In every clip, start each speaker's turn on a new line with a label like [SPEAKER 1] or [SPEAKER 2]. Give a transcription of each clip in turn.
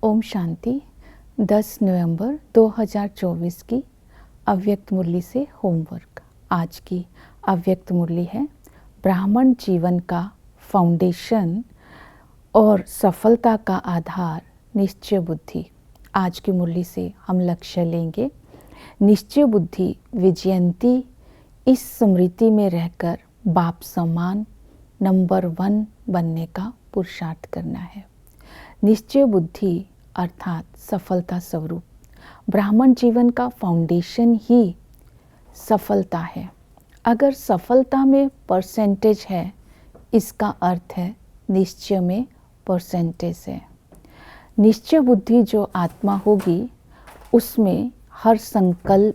[SPEAKER 1] ओम शांति। 10 नवंबर 2024 की अव्यक्त मुरली से होमवर्क। आज की अव्यक्त मुरली है ब्राह्मण जीवन का फाउंडेशन और सफलता का आधार निश्चय बुद्धि। आज की मुरली से हम लक्ष्य लेंगे निश्चय बुद्धि विजयंती। इस स्मृति में रहकर बाप समान नंबर 1 बनने का पुरुषार्थ करना है। निश्चय बुद्धि अर्थात सफलता स्वरूप। ब्राह्मण जीवन का फाउंडेशन ही सफलता है। अगर सफलता में परसेंटेज है, इसका अर्थ है निश्चय में परसेंटेज है। निश्चय बुद्धि जो आत्मा होगी उसमें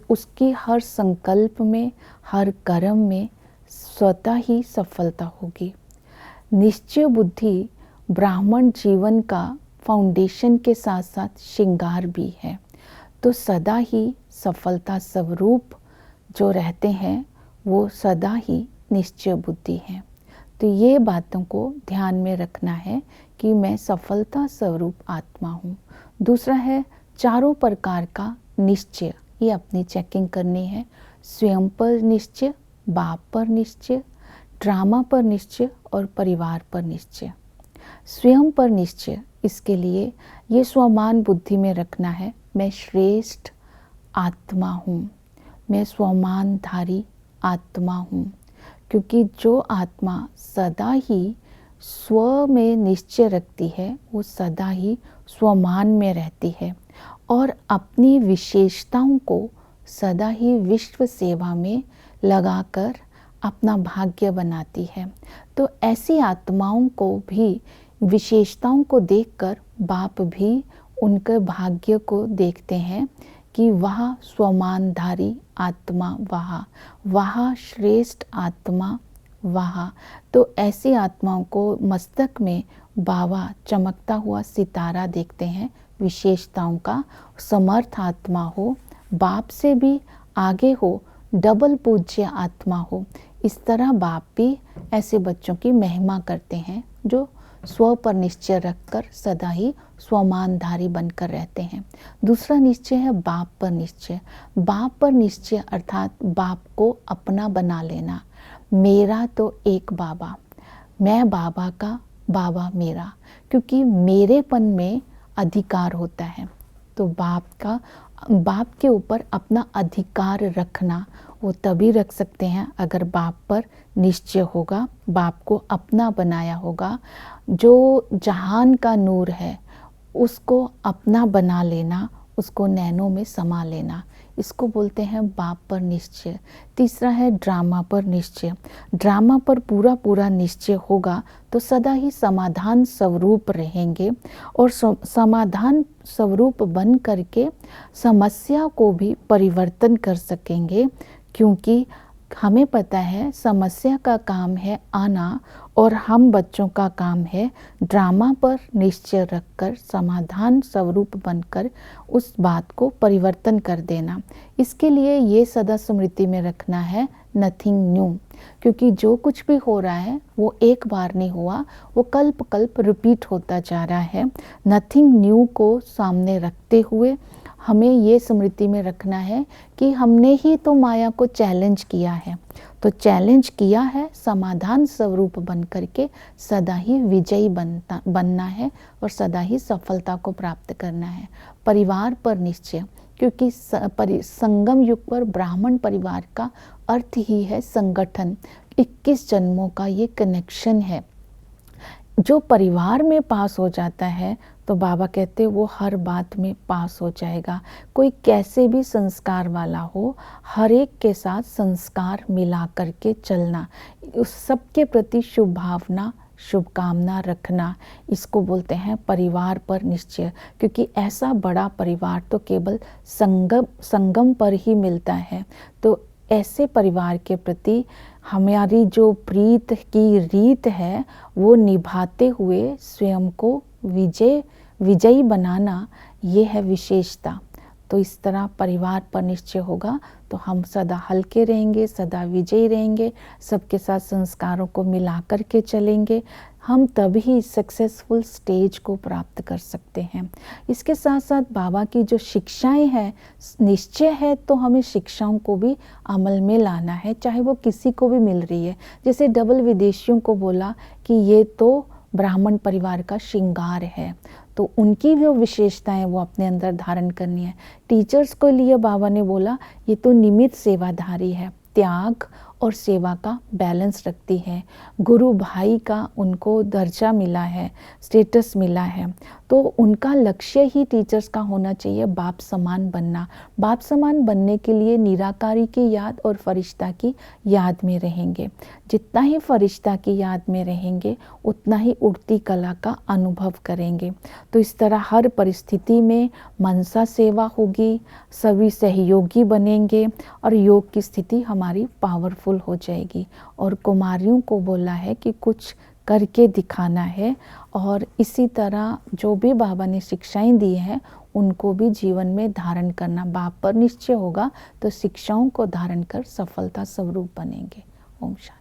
[SPEAKER 1] उसकी हर संकल्प में, हर कर्म में स्वतः ही सफलता होगी। निश्चय बुद्धि ब्राह्मण जीवन का फाउंडेशन के साथ साथ श्रृंगार भी है। तो सदा ही सफलता स्वरूप जो रहते हैं वो सदा ही निश्चय बुद्धि है। तो ये बातों को ध्यान में रखना है कि मैं सफलता स्वरूप आत्मा हूँ। दूसरा है चारों प्रकार का निश्चय, ये अपनी चेकिंग करनी है। स्वयं पर निश्चय, बाप पर निश्चय, ड्रामा पर निश्चय और परिवार पर निश्चय। स्वयं पर निश्चय, इसके लिए ये स्वमान बुद्धि में रखना है, मैं श्रेष्ठ आत्मा हूँ, मैं स्वमानधारी आत्मा हूँ। क्योंकि जो आत्मा सदा ही स्व में निश्चय रखती है वो सदा ही स्वमान में रहती है और अपनी विशेषताओं को सदा ही विश्व सेवा में लगाकर अपना भाग्य बनाती है। तो ऐसी आत्माओं को भी विशेषताओं को देखकर बाप भी उनके भाग्य को देखते हैं कि वह स्वमानधारी आत्मा, वह श्रेष्ठ आत्मा, वह। तो ऐसी आत्माओं को मस्तक में बाबा चमकता हुआ सितारा देखते हैं, विशेषताओं का। समर्थ आत्मा हो, बाप से भी आगे हो, डबल पूज्य आत्मा हो। इस तरह बाप भी ऐसे बच्चों की महिमा करते हैं जो स्व पर निश्चय रखकर सदा ही स्वमानधारी बनकर रहते हैं। दूसरा निश्चय है बाप पर निश्चय। बाप पर निश्चय अर्थात बाप को अपना बना लेना। मेरा तो एक बाबा, मैं बाबा का, बाबा मेरा। क्योंकि मेरेपन में अधिकार होता है, तो बाप के ऊपर अपना अधिकार रखना वो तभी रख सकते हैं अगर बाप पर निश्चय होगा, बाप को अपना बनाया होगा। जो जहान का नूर है उसको अपना बना लेना, उसको नैनों में समा लेना, इसको बोलते हैं बाप पर निश्चय। तीसरा है ड्रामा पर निश्चय। ड्रामा पर पूरा पूरा निश्चय होगा तो सदा ही समाधान स्वरूप रहेंगे और समाधान स्वरूप बन करके समस्या को भी परिवर्तन कर सकेंगे। क्योंकि हमें पता है समस्या का काम है आना और हम बच्चों का काम है ड्रामा पर निश्चय रखकर समाधान स्वरूप बनकर उस बात को परिवर्तन कर देना। इसके लिए ये सदा स्मृति में रखना है नथिंग न्यू। क्योंकि जो कुछ भी हो रहा है वो एक बार नहीं हुआ, वो कल्प कल्प रिपीट होता जा रहा है। नथिंग न्यू को सामने रखते हुए हमें ये स्मृति में रखना है कि हमने ही तो माया को चैलेंज किया है, तो चैलेंज किया है समाधान स्वरूप बन करके सदा ही विजयी बनना है और सदा ही सफलता को प्राप्त करना है। परिवार पर निश्चय, क्योंकि संगम युग पर ब्राह्मण परिवार का अर्थ ही है संगठन। 21 जन्मों का ये कनेक्शन है। जो परिवार में पास हो जाता है तो बाबा कहते वो हर बात में पास हो जाएगा। कोई कैसे भी संस्कार वाला हो, हर एक के साथ संस्कार मिला करके चलना, उस सबके प्रति शुभ भावना, शुभकामना रखना, इसको बोलते हैं परिवार पर निश्चय। क्योंकि ऐसा बड़ा परिवार तो केवल संगम पर ही मिलता है। तो ऐसे परिवार के प्रति हमारी जो प्रीत की रीत है वो निभाते हुए स्वयं को विजयी बनाना, ये है विशेषता। तो इस तरह परिवार पर निश्चय होगा तो हम सदा हल्के रहेंगे, सदा विजयी रहेंगे, सबके साथ संस्कारों को मिला कर के चलेंगे। हम तभी सक्सेसफुल स्टेज को प्राप्त कर सकते हैं। इसके साथ साथ बाबा की जो शिक्षाएं हैं, निश्चय है तो हमें शिक्षाओं को भी अमल में लाना है, चाहे वो किसी को भी मिल रही है। जैसे डबल विदेशियों को बोला कि ये तो ब्राह्मण परिवार का श्रृंगार है, तो उनकी जो विशेषताएं वो अपने अंदर धारण करनी है। टीचर्स को लिए बाबा ने बोला ये तो निमित्त सेवाधारी है, त्याग और सेवा का बैलेंस रखती है। गुरु भाई का उनको दर्जा मिला है, स्टेटस मिला है, तो उनका लक्ष्य ही टीचर्स का होना चाहिए बाप समान बनना। बाप समान बनने के लिए निराकारी की याद और फरिश्ता की याद में रहेंगे। जितना ही फरिश्ता की याद में रहेंगे उतना ही उड़ती कला का अनुभव करेंगे। तो इस तरह हर परिस्थिति में मनसा सेवा होगी, सभी सहयोगी बनेंगे और योग की स्थिति हमारी पावरफुल हो जाएगी। और कुमारियों को बोला है कि कुछ करके दिखाना है, और इसी तरह जो भी बाबा ने शिक्षाएं दी हैं उनको भी जीवन में धारण करना। बाप पर निश्चय होगा तो शिक्षाओं को धारण कर सफलता स्वरूप बनेंगे। ओम शांति।